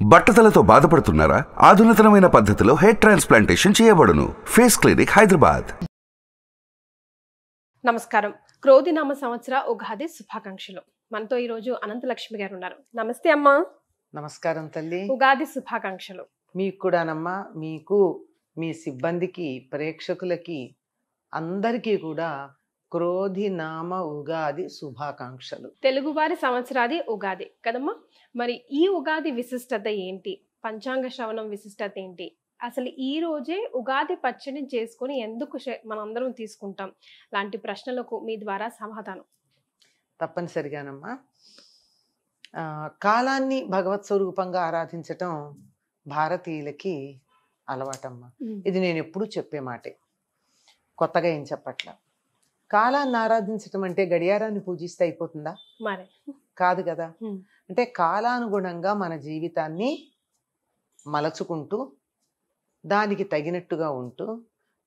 బట్టతలతో బాధపడుతున్నారా? ఆధునితనమైన పద్ధతిలో hair transplantation చేయబడును. Face clinic, Hyderabad. నమస్కారం. క్రోధినామ సంవత్సర ఉగాది శుభాకాంక్షలు. మనతో ఈ రోజు అనంతలక్ష్మి గారు ఉన్నారు. నమస్తే అమ్మా. నమస్కారం తల్లి. ఉగాది శుభాకాంక్షలు. మీకు కూడానమ్మా, మీకు, మీ సిబ్బందికి, ప్రేక్షకులకి అందరికీ కూడా క్రోధినామ ఉగాది శుభాకాంక్షలు. తెలుగువారి సంవత్సరాది ఉగాది కదమ్మా. మరి ఈ ఉగాది విశిష్టత ఏంటి? పంచాంగ శ్రవణం విశిష్టత ఏంటి? అసలు ఈ రోజే ఉగాది పచ్చడిని చేసుకొని ఎందుకు మనందరం తీసుకుంటాం? లాంటి ప్రశ్నలకు మీ ద్వారా సమాధానం. తప్పనిసరిగానమ్మా. కాలాన్ని భగవత్ స్వరూపంగా ఆరాధించటం భారతీయులకి అలవాటమ్మా. ఇది నేను ఎప్పుడూ చెప్పే మాటే, కొత్తగా ఏం చెప్పట్లా. కాలాన్ని ఆరాధించటం అంటే గడియారాన్ని పూజిస్తే అయిపోతుందా? మరి కాదు కదా. అంటే కాలానుగుణంగా మన జీవితాన్ని మలచుకుంటూ, దానికి తగినట్టుగా ఉంటూ,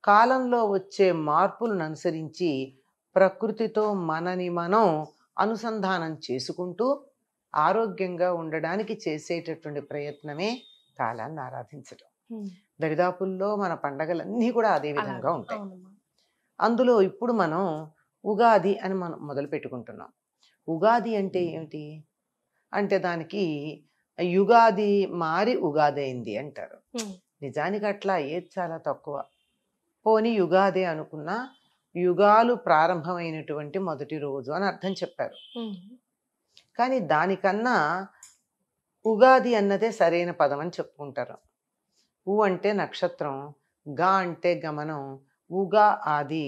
కాలంలో వచ్చే మార్పులను అనుసరించి ప్రకృతితో మనని మనం అనుసంధానం చేసుకుంటూ ఆరోగ్యంగా ఉండడానికి చేసేటటువంటి ప్రయత్నమే కాలాన్ని ఆరాధించడం. దరిదాపుల్లో మన పండగలన్నీ కూడా అదే విధంగా ఉంటాయి. అందులో ఇప్పుడు మనం ఉగాది అని మనం మొదలు పెట్టుకుంటున్నాం. ఉగాది అంటే ఏమిటి అంటే, దానికి యుగాది మారి ఉగాది అయింది అంటారు. నిజానికి అట్లా ఏది చాలా తక్కువ. పోనీ యుగాది అనుకున్నా, యుగాలు ప్రారంభమైనటువంటి మొదటి రోజు అని అర్థం చెప్పారు. కానీ దానికన్నా ఉగాది అన్నదే సరైన పదం అని చెప్పుకుంటారు. ఉ అంటే నక్షత్రం, గా అంటే గమనం, ఉగా ఆది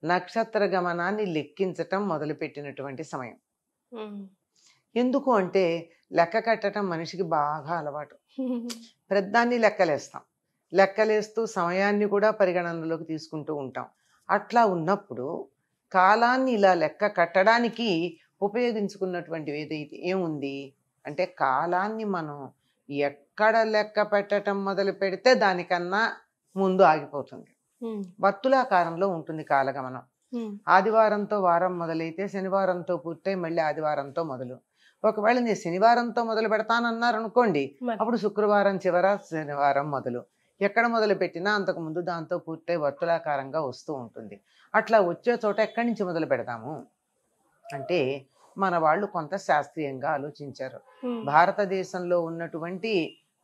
నక్షత్ర గమనాన్ని లెక్కించటం మొదలుపెట్టినటువంటి సమయం. ఎందుకు అంటే లెక్క కట్టడం మనిషికి బాగా అలవాటు. ప్రతిదాన్ని లెక్కలేస్తాం, లెక్కలేస్తూ సమయాన్ని కూడా పరిగణనలోకి తీసుకుంటూ ఉంటాం. అట్లా ఉన్నప్పుడు కాలాన్ని ఇలా లెక్క కట్టడానికి ఉపయోగించుకున్నటువంటివి ఏదైతే ఏముంది అంటే, కాలాన్ని మనం ఎక్కడ లెక్క పెట్టడం మొదలు పెడితే దానికన్నా ముందు ఆగిపోతుంది. వర్తులాకారంలో ఉంటుంది కాలగమనం. ఆదివారంతో వారం మొదలైతే శనివారంతో పూర్తయి మళ్ళీ ఆదివారంతో మొదలు. ఒకవేళ నేను శనివారంతో మొదలు పెడతానన్నారు అనుకోండి, అప్పుడు శుక్రవారం చివర శనివారం మొదలు. ఎక్కడ మొదలు పెట్టినా అంతకుముందు దాంతో పూర్తయి వర్తులాకారంగా వస్తూ ఉంటుంది. అట్లా వచ్చే చోట ఎక్కడి నుంచి మొదలు పెడతాము అంటే, మన వాళ్ళు కొంత శాస్త్రీయంగా ఆలోచించారు. భారతదేశంలో ఉన్నటువంటి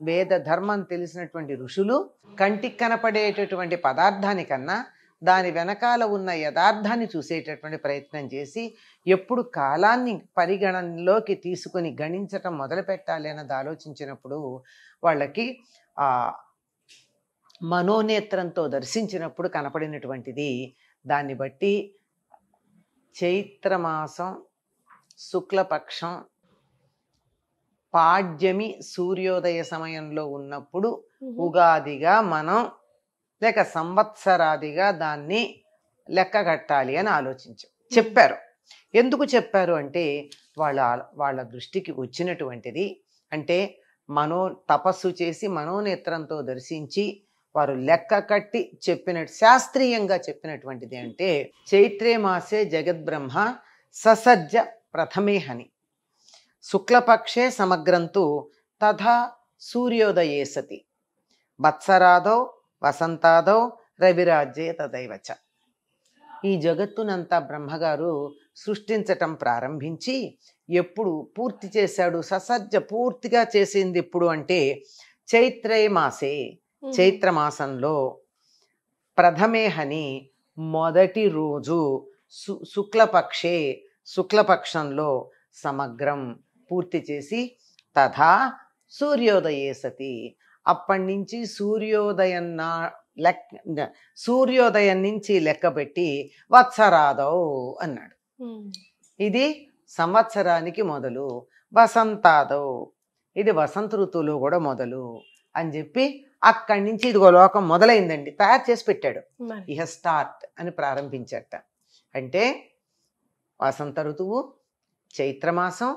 వేద ధర్మం తెలిసినటువంటి ఋషులు కంటికి కనపడేటటువంటి పదార్థానికన్నా దాని వెనకాల ఉన్న యథార్థాన్ని చూసేటటువంటి ప్రయత్నం చేసి, ఎప్పుడు కాలాన్ని పరిగణనలోకి తీసుకొని గణించటం మొదలు పెట్టాలి అన్నది ఆలోచించినప్పుడు, వాళ్ళకి మనోనేత్రంతో దర్శించినప్పుడు కనపడినటువంటిది. దాన్ని బట్టి చైత్రమాసం శుక్లపక్షం పాడ్యమి సూర్యోదయ సమయంలో ఉన్నప్పుడు ఉగాదిగా మనం లేక సంవత్సరాదిగా దాన్ని లెక్క కట్టాలి అని చెప్పారు. ఎందుకు చెప్పారు అంటే, వాళ్ళ దృష్టికి వచ్చినటువంటిది. అంటే తపస్సు చేసి మనోనేత్రంతో దర్శించి వారు లెక్క కట్టి చెప్పినట్టు, శాస్త్రీయంగా చెప్పినటువంటిది. అంటే చైత్రే మాసే జగద్బ్రహ్మ ససజ్జ ప్రథమే హని శుక్లపక్షే సమగ్రంతు తథా సూర్యోదయే సతి వత్సరాదౌ వసంతాదౌ రవిరాజ్యే తదైవచ. ఈ జగత్తునంతా బ్రహ్మగారు సృష్టించటం ప్రారంభించి ఎప్పుడు పూర్తి చేశాడు? ససజ్జ పూర్తిగా చేసింది ఎప్పుడు అంటే చైత్రే మాసే, చైత్రమాసంలో ప్రథమే హని మొదటి రోజు, శుక్లపక్షే శుక్లపక్షంలో సమగ్రం పూర్తి చేసి తథా సూర్యోదయే సతి అప్పటి నుంచి సూర్యోదయం నుంచి లెక్కబెట్టి వత్సరాదౌ అన్నాడు. ఇది సంవత్సరానికి మొదలు. వసంతాదౌ ఇది వసంత ఋతువులో కూడా మొదలు అని చెప్పి అక్కడి నుంచి ఇదిగో లోకం మొదలైందండి తయారు చేసి పెట్టాడు. ఇహ స్టార్ట్ అని ప్రారంభించట. అంటే వసంత ఋతువు, చైత్రమాసం,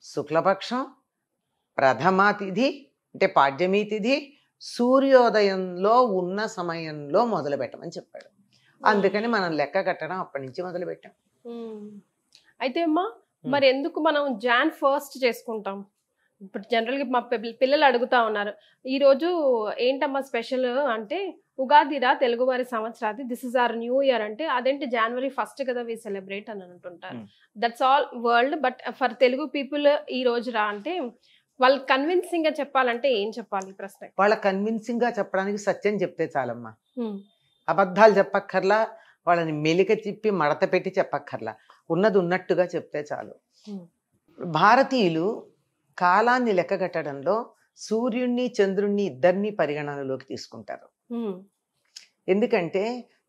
శుక్లపక్షం, ప్రథమా తిథి అంటే పాడ్యమీ తిథి, సూర్యోదయంలో ఉన్న సమయంలో మొదలు పెట్టమని చెప్పాడు. అందుకని మనం లెక్క కట్టడం అప్పటి నుంచి మొదలు పెట్టాం. అయితే అమ్మా, మరి ఎందుకు మనం Jan 1 చేసుకుంటాం? ఇప్పుడు జనరల్ గా మా పిల్లలు అడుగుతా ఉన్నారు, ఈ రోజు ఏంటమ్మా స్పెషల్ అంటే, ఉగాదిరా తెలుగువారి సంవత్సరాది, this is our new year అంటే, అదేంటి January 1st కదా వి సెలబ్రేట్ అని అంటుంటారు. That's all world, but for Telugu people ఈ రోజు రా అంటే వాళ్ళు కన్విన్సింగ్ గా చెప్పాలంటే ఏం చెప్పాలి? ప్రశ్న వాళ్ళ కన్విన్సింగ్ గా చెప్పడానికి సత్యం చెప్తే చాలమ్మా. అబద్ధాలు చెప్పక్కర్లా, వాళ్ళని మెలిక తిప్పి మడత పెట్టి చెప్పక్కర్లా, ఉన్నది ఉన్నట్టుగా చెప్తే చాలు. భారతీయులు కాలాన్ని లెక్కగట్టడంలో సూర్యుణ్ణి చంద్రుణ్ణి ఇద్దరిని పరిగణనలోకి తీసుకుంటారు. ఎందుకంటే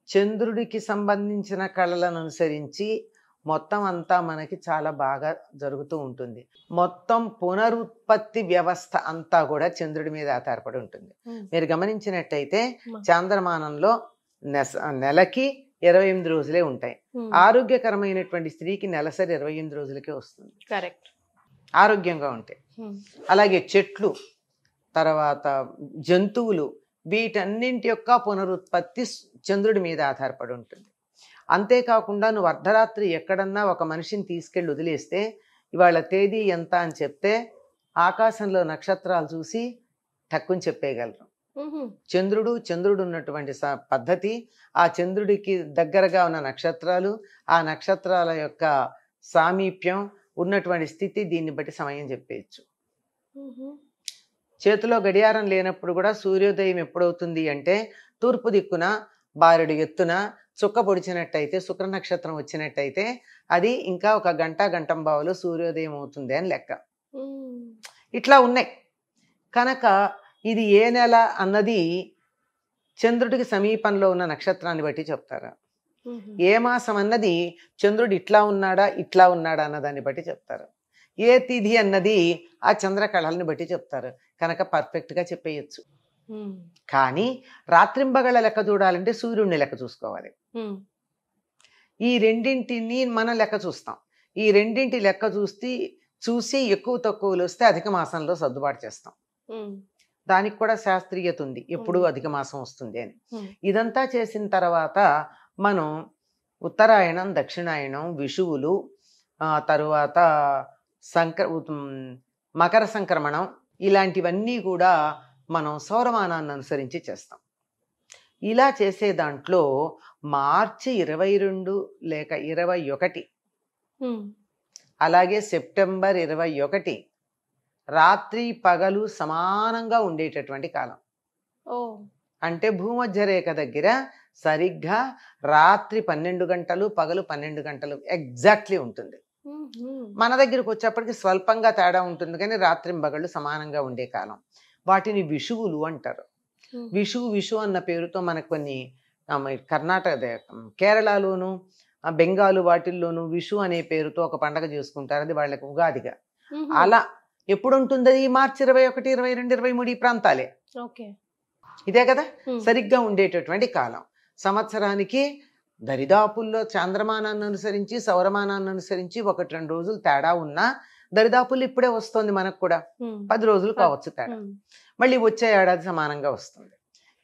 చంద్రుడికి సంబంధించిన కళలను అనుసరించి మొత్తం అంతా మనకి చాలా బాగా జరుగుతూ ఉంటుంది. మొత్తం పునరుత్పత్తి వ్యవస్థ అంతా కూడా చంద్రుడి మీద ఆధారపడి ఉంటుంది. మీరు గమనించినట్టయితే చాంద్రమానంలో నెలకి 28 రోజులే ఉంటాయి. ఆరోగ్యకరమైనటువంటి స్త్రీకి నెలసరి 28 రోజులకే వస్తుంది, కరెక్ట్, ఆరోగ్యంగా ఉంటాయి. అలాగే చెట్లు, తర్వాత జంతువులు, వీటన్నింటి యొక్క పునరుత్పత్తి చంద్రుడి మీద ఆధారపడి ఉంటుంది. అంతేకాకుండా నువ్వు అర్ధరాత్రి ఎక్కడన్నా ఒక మనిషిని తీసుకెళ్ళి వదిలేస్తే ఇవాళ తేదీ ఎంత అని చెప్తే ఆకాశంలో నక్షత్రాలు చూసి తక్కువ చెప్పేయగలరు. చంద్రుడు ఉన్నటువంటి పద్ధతి, ఆ చంద్రుడికి దగ్గరగా ఉన్న నక్షత్రాలు, ఆ నక్షత్రాల యొక్క సామీప్యం, ఉన్నటువంటి స్థితి, దీన్ని బట్టి సమయం చెప్పేయచ్చు. చేతిలో గడియారం లేనప్పుడు కూడా సూర్యోదయం ఎప్పుడవుతుంది అంటే తూర్పు దిక్కున బారెడు ఎత్తున చుక్క పొడిచినట్టయితే, శుక్ర నక్షత్రం వచ్చినట్టయితే అది ఇంకా ఒక గంటంబావులో సూర్యోదయం అవుతుంది అని లెక్క. ఇట్లా ఉన్నాయి కనుక ఇది ఏ నెల అన్నది చంద్రుడికి సమీపంలో ఉన్న నక్షత్రాన్ని బట్టి చెప్తారు. ఏ మాసం అన్నది చంద్రుడు ఇట్లా ఉన్నాడా అన్నదాన్ని బట్టి చెప్తారు. ఏ తిథి అన్నది ఆ చంద్రకళల్ని బట్టి చెప్తారు. కనుక పర్ఫెక్ట్గా చెప్పేయచ్చు. కానీ రాత్రింబగళ్ళ లెక్క చూడాలంటే సూర్యుడిని లెక్క చూసుకోవాలి. ఈ రెండింటిని మనం లెక్క చూస్తాం. ఈ రెండింటి లెక్క చూసి ఎక్కువ తక్కువలు వస్తే అధిక మాసంలో సర్దుబాటు చేస్తాం. దానికి కూడా శాస్త్రీయత ఉంది, ఎప్పుడు అధిక మాసం వస్తుంది అని. ఇదంతా చేసిన తర్వాత మనం ఉత్తరాయణం, దక్షిణాయనం, విషువులు, తరువాత మకర సంక్రమణం, ఇలాంటివన్నీ కూడా మనం సౌరమానాన్ని అనుసరించి చేస్తాం. ఇలా చేసే దాంట్లో మార్చి 22 లేక 21, అలాగే సెప్టెంబర్ 21 రాత్రి పగలు సమానంగా ఉండేటటువంటి కాలం. అంటే భూమధ్య రేఖ దగ్గర సరిగ్గా రాత్రి 12 గంటలు, పగలు 12 గంటలు ఎగ్జాక్ట్లీ ఉంటుంది. మన దగ్గరకు వచ్చేప్పటికి స్వల్పంగా తేడా ఉంటుంది, కానీ రాత్రింబగళ్ళు సమానంగా ఉండే కాలం. వాటిని విషువులు అంటారు. విషు అన్న పేరుతో మనకు కొన్ని కర్ణాటక, కేరళలోను, బెంగాలు వాటిల్లోనూ విషు అనే పేరుతో ఒక పండగ చేసుకుంటారు. అది వాళ్ళకి ఉగాదిగా. అలా ఎప్పుడు ఉంటుంది? అది మార్చి 21, 22, 23 ఈ ప్రాంతాలే. ఇదే కదా సరిగ్గా ఉండేటటువంటి కాలం. సంవత్సరానికి దరిదాపుల్లో చంద్రమానాన్ని అనుసరించి, సౌరమానాన్ని అనుసరించి 1-2 రోజులు తేడా ఉన్నా దరిదాపుల్లో ఇప్పుడే వస్తుంది. మనకు కూడా 10 రోజులు కావచ్చు తేడా. మళ్ళీ వచ్చే ఏడాది సమానంగా వస్తుంది.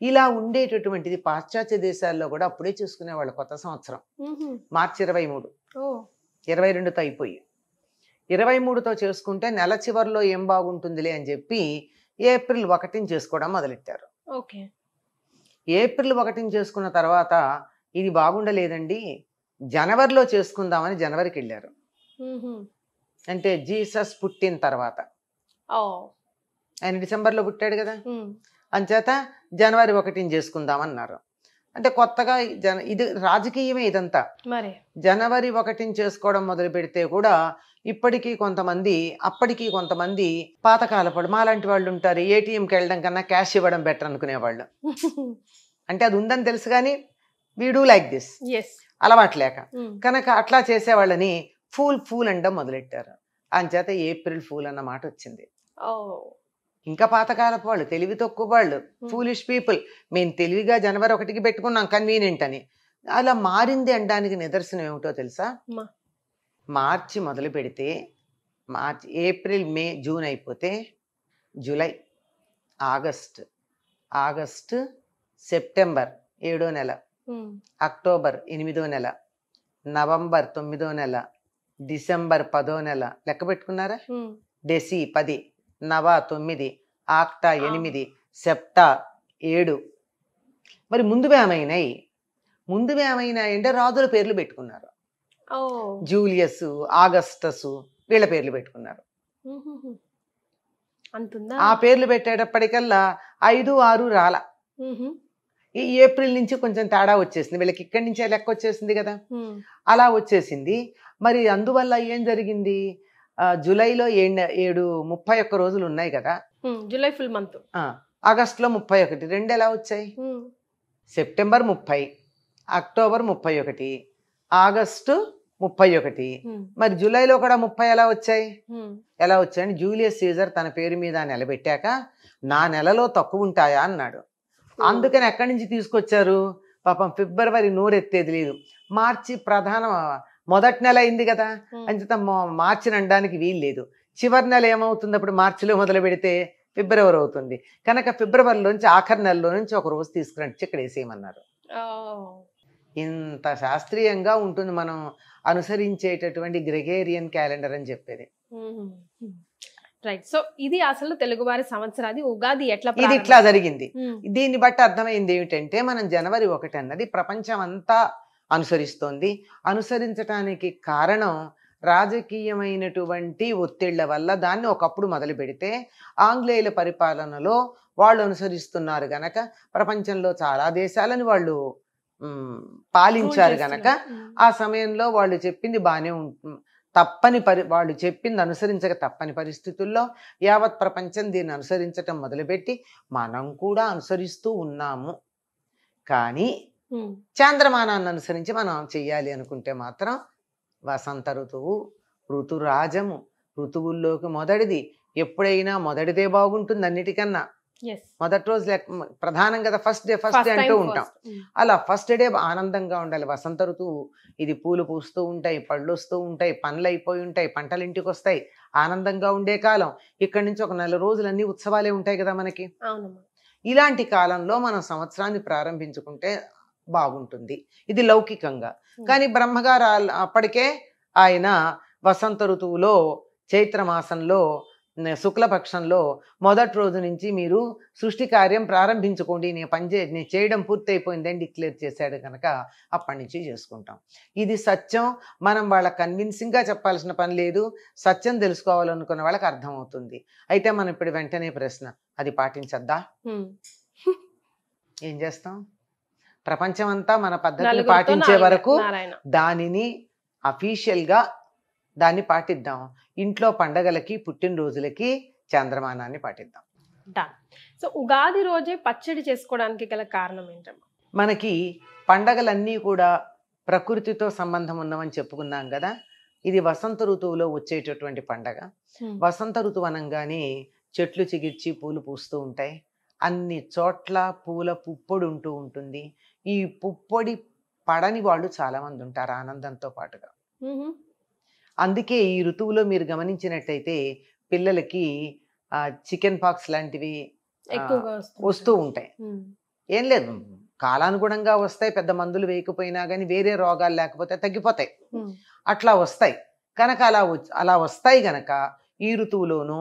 ఇలా ఉండేటటువంటిది పాశ్చాత్య దేశాల్లో కూడా అప్పుడే చేసుకునేవాళ్ళు. కొత్త సంవత్సరం మార్చి 23, 22తో అయిపోయి 23తో చేసుకుంటే నెల చివరిలో ఏం బాగుంటుందిలే అని చెప్పి ఏప్రిల్ 1 చేసుకోవడం మొదలెట్టారు. ఏప్రిల్ 1 చేసుకున్న తర్వాత ఇది బాగుండలేదండి, జనవరిలో చేసుకుందామని జనవరికి వెళ్ళారు. అంటే జీసస్ పుట్టిన తర్వాత, ఆయన డిసెంబర్లో పుట్టాడు కదా, అంచేత జనవరి 1 చేసుకుందామన్నారు. అంటే కొత్తగా ఇది రాజకీయమే ఇదంతా. జనవరి 1 చేసుకోవడం మొదలు పెడితే కూడా ఇప్పటికీ కొంతమంది, అప్పటికీ కొంతమంది పాతకాలపడు మాలాంటి వాళ్ళు ఉంటారు. ఏటీఎంకి వెళ్ళడం కన్నా క్యాష్ ఇవ్వడం బెటర్ అనుకునేవాళ్ళు. అంటే అది ఉందని తెలుసు కానీ వీ డూ లైక్ దిస్, అలవాట్లేక కనుక అట్లా చేసేవాళ్ళని ఫూల్ అనడం మొదలెట్టారు. అంచేత ఏప్రిల్ ఫూల్ అన్న మాట వచ్చింది. ఇంకా పాతకాలపు వాళ్ళు, తెలివి తక్కువ వాళ్ళు, ఫూలిష్ పీపుల్, మేము తెలివిగా జనవరి 1 పెట్టుకున్నాం కన్వీనియంట్ అని. అలా మారింది అనడానికి నిదర్శనం ఏమిటో తెలుసా? మార్చి మొదలు పెడితే ఏప్రిల్, మే, జూన్ అయిపోతే జూలై, ఆగస్ట్, సెప్టెంబర్ 7వ నెల, అక్టోబర్ 8వ నెల, నవంబర్ 9వ నెల, డిసెంబర్ 10వ నెల. లెక్క పెట్టుకున్నారా? డెసి 10, నవ 9, ఆక్టా 8, సెప్టా 7. మరి ముందువేమైనాయి అంటే రాజుల పేర్లు పెట్టుకున్నారు. జూలియస్, ఆగస్టస్ వీళ్ళ పేర్లు పెట్టుకున్నారు. ఆ పేర్లు పెట్టేటప్పటికల్లా 5, 6 రాల. ఈ ఏప్రిల్ నుంచి కొంచెం తేడా వచ్చేసింది, వీళ్ళకి ఇక్కడి నుంచే లెక్క వచ్చేసింది కదా, అలా వచ్చేసింది. మరి అందువల్ల ఏం జరిగింది, జూలైలో 31 రోజులు ఉన్నాయి కదా, జూలై ఫుల్ మంత్. ఆగస్టులో 31, 2 ఎలా వచ్చాయి? September 30, October 31, August 31. మరి జూలైలో కూడా 30 ఎలా వచ్చాయి? అంటే జూలియస్ సీజర్ తన పేరు మీద నిలబెట్టాక నా నెలలో తక్కువ ఉంటాయా అన్నాడు. అందుకని ఎక్కడి నుంచి తీసుకొచ్చారు? పాపం ఫిబ్రవరి నోరెత్తేది లేదు, మార్చి మొదటి నెల అయింది కదా, అంచేత మార్చిని అనడానికి వీలు లేదు. చివరి నెల ఏమవుతుంది అప్పుడు? మార్చిలో మొదలు పెడితే ఫిబ్రవరి అవుతుంది కనుక ఫిబ్రవరిలోంచి ఆఖరి నెలలో నుంచి ఒక రోజు తీసుకురండి ఇక్కడ వేసేయమన్నారు. ఇంత శాస్త్రీయంగా ఉంటుంది మనం అనుసరించేటటువంటి గ్రెగేరియన్ క్యాలెండర్ అని చెప్పేది. రైట్. సో ఇది అసలు తెలుగువారి సంవత్సరాది ఉగాది ఇది ఇట్లా జరిగింది. దీన్ని బట్టి అర్థమైంది ఏమిటంటే మనం జనవరి 1 అన్నది ప్రపంచం అంతా అనుసరిస్తోంది. అనుసరించటానికి కారణం రాజకీయమైనటువంటి ఒత్తిళ్ల వల్ల దాన్ని ఒకప్పుడు మొదలు పెడితే ఆంగ్లేయుల పరిపాలనలో వాళ్ళు అనుసరిస్తున్నారు గనక ప్రపంచంలో చాలా దేశాలను వాళ్ళు పాలించారు గనక ఆ సమయంలో వాళ్ళు చెప్పింది బాగానే వాళ్ళు చెప్పింది అనుసరించక తప్పని పరిస్థితుల్లో యావత్ ప్రపంచం దీన్ని అనుసరించటం మొదలుపెట్టి మనం కూడా అనుసరిస్తూ ఉన్నాము. కానీ చాంద్రమానాన్ని అనుసరించి మనం చెయ్యాలి అనుకుంటే మాత్రం వసంత ఋతువు, ఋతురాజము, ఋతువుల్లోకి మొదటిది, ఎప్పుడైనా మొదటిదే బాగుంటుంది అన్నిటికన్నా. మొదటి రోజు ప్రధానం కదా, ఫస్ట్ డే అంటూ ఉంటాం. అలా ఫస్ట్ డే ఆనందంగా ఉండాలి. వసంత ఋతువు, ఇది పూలు పూస్తూ ఉంటాయి, పళ్ళు వస్తూ ఉంటాయి, పనులు అయిపోయి ఉంటాయి, పంటలు ఇంటికి వస్తాయి, ఆనందంగా ఉండే కాలం. ఇక్కడి నుంచి ఒక 4 రోజులు అన్ని ఉత్సవాలే ఉంటాయి కదా మనకి. ఇలాంటి కాలంలో మనం సంవత్సరాన్ని ప్రారంభించుకుంటే బాగుంటుంది. ఇది లౌకికంగా. కానీ బ్రహ్మగారు అప్పటికే ఆయన వసంత ఋతువులో చైత్రమాసంలో శుక్లపక్షంలో మొదటి రోజు నుంచి మీరు సృష్టి కార్యం ప్రారంభించుకోండి, నేను చేయడం పూర్తయిపోయిందని డిక్లేర్ చేశాడు కనుక అప్పటి నుంచి చేసుకుంటాం. ఇది సత్యం. మనం వాళ్ళకి కన్విన్సింగ్గా చెప్పాల్సిన పని లేదు. సత్యం తెలుసుకోవాలనుకున్న వాళ్ళకి అర్థమవుతుంది. అయితే మనం ఇప్పుడు వెంటనే ప్రశ్న, అది పాటించద్దా? ఏం చేస్తాం? ప్రపంచం అంతా మన పద్ధతిని పాటించే వరకు దానిని అఫీషియల్గా దాన్ని పాటిద్దాం. ఇంట్లో పండగలకి, పుట్టినరోజులకి చంద్రమానాన్ని పాటిద్దాం. సో ఉగాది రోజే పచ్చడి చేసుకోవడానికి గల కారణం ఏంటమ్మా? మనకి పండగలన్నీ కూడా ప్రకృతితో సంబంధం ఉన్నవని చెప్పుకున్నాం కదా. ఇది వసంత ఋతువులో వచ్చేటటువంటి పండగ. వసంత ఋతువు అనగానే చెట్లు చిగిర్చి పూలు పూస్తూ ఉంటాయి. అన్ని చోట్ల పూల పుప్పొడి ఉంటూ ఉంటుంది. ఈ పుప్పొడి పడని వాళ్ళు చాలా మంది ఉంటారు ఆనందంతో పాటుగా. అందుకే ఈ ఋతువులో మీరు గమనించినట్టయితే పిల్లలకి చికెన్ పాక్స్ లాంటివి వస్తూ ఉంటాయి. ఏం లేదు, కాలానుగుణంగా వస్తాయి. పెద్ద మందులు వేయకపోయినా కానీ వేరే రోగాలు లేకపోతే తగ్గిపోతాయి, అట్లా వస్తాయి కనుక అలా వస్తాయి గనక ఈ ఋతువులోనూ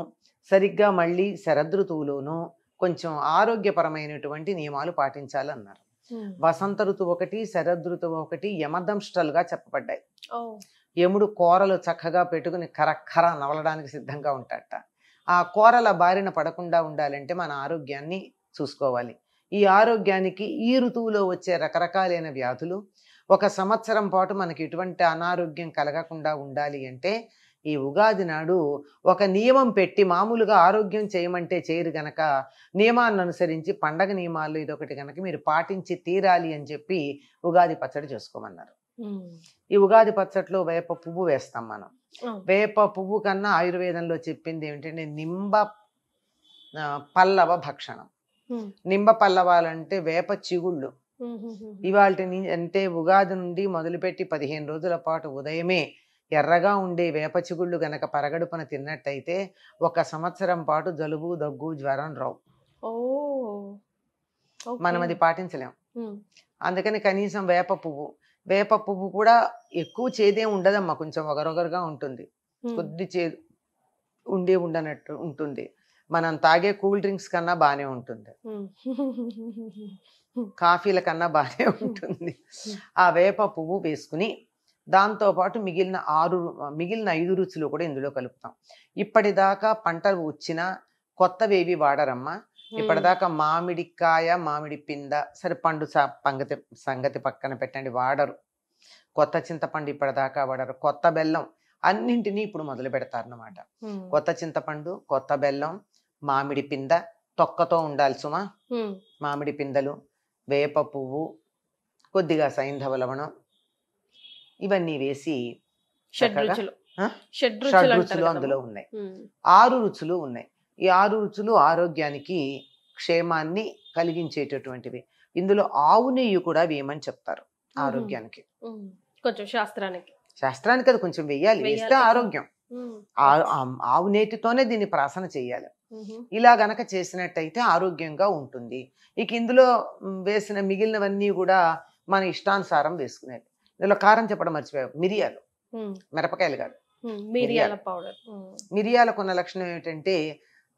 సరిగ్గా మళ్ళీ శరదృతువులోనూ కొంచెం ఆరోగ్యపరమైనటువంటి నియమాలు పాటించాలన్నారు. వసంత ఋతువు ఒకటి, శరదృతువు ఒకటి యమదంష్ట్రలుగా చెప్పబడ్డాయి. యముడు కూరలు చక్కగా పెట్టుకుని కరక్కర నవలడానికి సిద్ధంగా ఉంటాడట. ఆ కూరల బారిన పడకుండా ఉండాలంటే మన ఆరోగ్యాన్ని చూసుకోవాలి. ఈ ఆరోగ్యానికి ఈ ఋతువులో వచ్చే రకరకాలైన వ్యాధులు, 1 సంవత్సరం పాటు మనకి ఎటువంటి అనారోగ్యం కలగకుండా ఉండాలి అంటే ఈ ఉగాది నాడు ఒక నియమం పెట్టి, మామూలుగా ఆరోగ్యం చేయమంటే చేయరు గనక నియమాన్ని అనుసరించి పండగ నియమాలు ఇదొకటి గనక మీరు పాటించి తీరాలి అని చెప్పి ఉగాది పచ్చడి చేసుకోమన్నారు. ఈ ఉగాది పచ్చట్లో వేప పువ్వు వేస్తాం మనం. వేప పువ్వు కన్నా ఆయుర్వేదంలో చెప్పింది ఏమిటంటే నింబ పల్లవ భక్షణం. నింబ పల్లవాలంటే వేప చిగుళ్ళు. ఇవాళ అంటే ఉగాది నుండి మొదలుపెట్టి 15 రోజుల పాటు ఉదయమే ఎర్రగా ఉండే వేప చిగుళ్ళు గనక పరగడుపున తిన్నట్టయితే 1 సంవత్సరం పాటు జలుబు, దగ్గు, జ్వరం రావు. మనం అది పాటించలేం. అందుకని కనీసం వేప పువ్వు కూడా ఎక్కువ చేదే ఉండదమ్మా, కొంచెం ఒగరొగరుగా ఉంటుంది, కొద్ది చేదు ఉండనట్టు ఉంటుంది. మనం తాగే కూల్ డ్రింక్స్ కన్నా బాగానే ఉంటుంది, కాఫీల కన్నా బాగానే ఉంటుంది. ఆ వేప పువ్వు వేసుకుని దాంతోపాటు మిగిలిన 5 రుచులు కూడా ఇందులో కలుపుతాం. ఇప్పటిదాకా పంటలు వచ్చినా కొత్తవేవి వాడరమ్మా. ఇప్పటిదాకా మామిడికాయ, మామిడి పింద, సరే పండు సంగతి పక్కన పెట్టండి, వాడరు. కొత్త చింతపండు ఇప్పటిదాకా వాడరు. కొత్త బెల్లం అన్నింటినీ ఇప్పుడు మొదలు పెడతారన్నమాట. కొత్త చింతపండు, కొత్త బెల్లం, మామిడి పింద, తొక్కతో ఉండాలి సుమా. మామిడి పిందలు, వేప పువ్వు, కొద్దిగా సైంధవ లవణం, ఇవన్నీ వేసి షడ్రుచులు షడ్రుచులు అందులో ఉన్నాయి. 6 రుచులు ఉన్నాయి. ఈ 6 రుచులు ఆరోగ్యానికి క్షేమాన్ని కలిగించేటటువంటివి. ఇందులో ఆవు నెయ్యి కూడా వేయమని చెప్తారు ఆరోగ్యానికి. కొంచెం శాస్త్రానికి అది కొంచెం వేయాలి, వేస్తే ఆరోగ్యం. ఆవు నేతితోనే దీన్ని ప్రాసన చేయాలి. ఇలా గనక చేసినట్టయితే ఆరోగ్యంగా ఉంటుంది. ఇక ఇందులో వేసిన మిగిలినవన్నీ కూడా మన ఇష్టానుసారం వేసుకునేది. ఇందులో కారం చెప్పడం మర్చిపోయావు, మిరియాలు, మిరపకాయలు కాదు, మిరియాల పౌడర్. మిరియాలకు ఉన్న లక్షణం ఏమిటంటే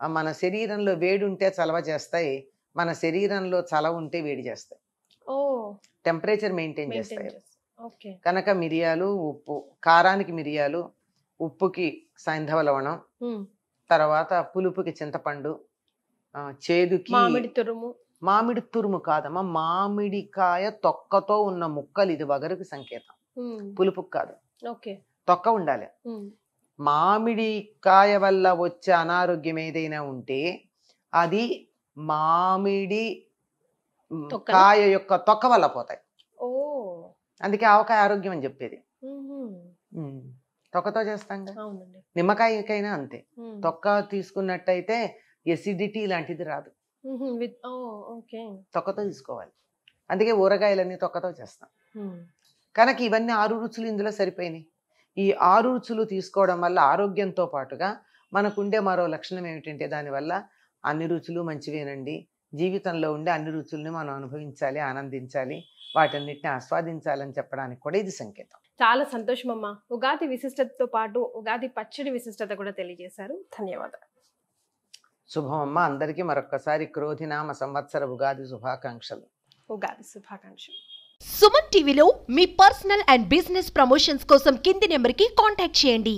మన శరీరంలో వేడి ఉంటే చలవ చేస్తాయి, మన శరీరంలో చలవ ఉంటే వేడి చేస్తాయి, టెంపరేచర్ మెయింటైన్ చేస్తాయి. కనుక మిరియాలు, ఉప్పు, కారానికి మిరియాలు, ఉప్పుకి సైంధవ లవణం, తర్వాత పులుపుకి చింతపండు, చేదుకి మామిడి తురుము కాదమ్మా, మామిడికాయ తొక్కతో ఉన్న ముక్కలు. ఇది వగరుకి సంకేతం, పులుపుకి కాదు. తొక్క ఉండాలి. మామిడికాయ వల్ల వచ్చే అనారోగ్యం ఏదైనా ఉంటే అది మామిడి కాయ యొక్క తొక్క వల్ల పోతాయి. అందుకే ఆవకాయ ఆరోగ్యం అని చెప్పేది. తొక్కతో చేస్తాం. నిమ్మకాయకైనా అంతే, తొక్క తీసుకున్నట్టయితే ఎసిడిటీ లాంటిది రాదు, తొక్కతో తీసుకోవాలి. అందుకే ఊరగాయలన్నీ తొక్కతో చేస్తాం. కనుక ఇవన్నీ 6 రుచులు ఇందులో సరిపోయినాయి. ఈ 6 రుచులు తీసుకోవడం వల్ల ఆరోగ్యంతో పాటుగా మనకుండే మరో లక్షణం ఏమిటంటే దానివల్ల అన్ని రుచులు మంచివేనండి, జీవితంలో ఉండే అన్ని రుచుల్ని మనం అనుభవించాలి, ఆనందించాలి, వాటన్నిటిని ఆస్వాదించాలని చెప్పడానికి కూడా ఇది సంకేతం. చాలా సంతోషం అమ్మా. ఉగాది విశిష్టతతో పాటు ఉగాది పచ్చడి విశిష్టత కూడా తెలియజేశారు. ధన్యవాదాలు. శుభం అమ్మ. అందరికీ మరొక్కసారి క్రోధినామ సంవత్సర ఉగాది శుభాకాంక్షలు. సుమన్ టీవీలో మీ పర్సనల్ అండ్ బిజినెస్ ప్రమోషన్స్ కోసం కింది నెంబర్కి కాంటాక్ట్ చేయండి.